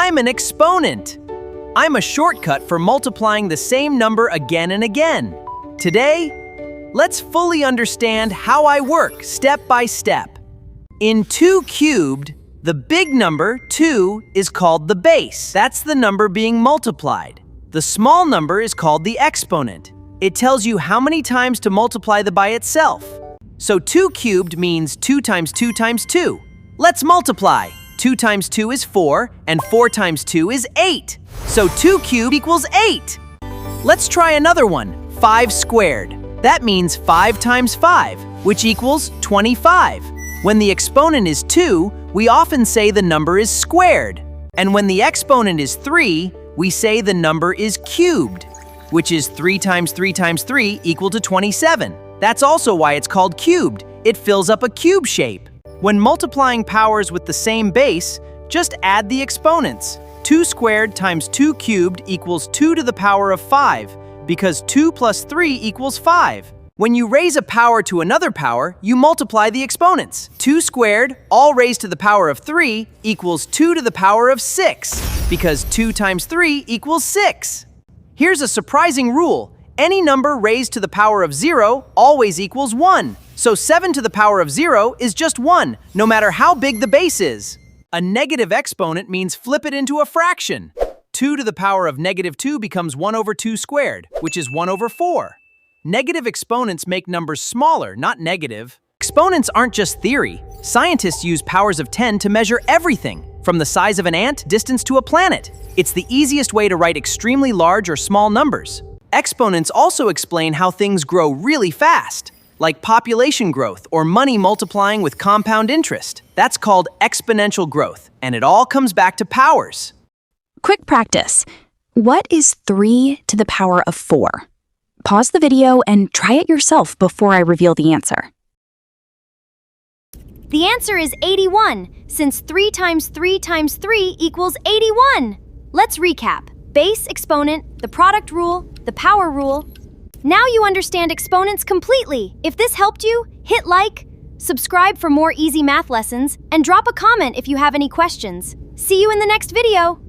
I'm an exponent. I'm a shortcut for multiplying the same number again and again. Today, let's fully understand how I work step by step. In 2 cubed, the big number, 2, is called the base. That's the number being multiplied. The small number is called the exponent. It tells you how many times to multiply the by itself. So 2 cubed means 2 times 2 times 2. Let's multiply. 2 times 2 is 4, and 4 times 2 is 8. So 2 cubed equals 8. Let's try another one, 5 squared. That means 5 times 5, which equals 25. When the exponent is 2, we often say the number is squared. And when the exponent is 3, we say the number is cubed, which is 3 times 3 times 3 equal to 27. That's also why it's called cubed. It fills up a cube shape. When multiplying powers with the same base, just add the exponents. 2 squared times 2 cubed equals 2 to the power of 5, because 2 plus 3 equals 5. When you raise a power to another power, you multiply the exponents. 2 squared, all raised to the power of 3, equals 2 to the power of 6, because 2 times 3 equals 6. Here's a surprising rule. Any number raised to the power of 0 always equals 1. So 7 to the power of 0 is just 1, no matter how big the base is. A negative exponent means flip it into a fraction. 2 to the power of negative 2 becomes 1 over 2 squared, which is 1 over 4. Negative exponents make numbers smaller, not negative. Exponents aren't just theory. Scientists use powers of 10 to measure everything, from the size of an ant distance to a planet. It's the easiest way to write extremely large or small numbers. Exponents also explain how things grow really fast, like population growth or money multiplying with compound interest. That's called exponential growth, and it all comes back to powers. Quick practice. What is 3 to the power of 4? Pause the video and try it yourself before I reveal the answer. The answer is 81, since 3 times 3 times 3 equals 81. Let's recap. Base, exponent, the product rule, the power rule. Now you understand exponents completely. If this helped you, hit like, subscribe for more easy math lessons, and drop a comment if you have any questions. See you in the next video.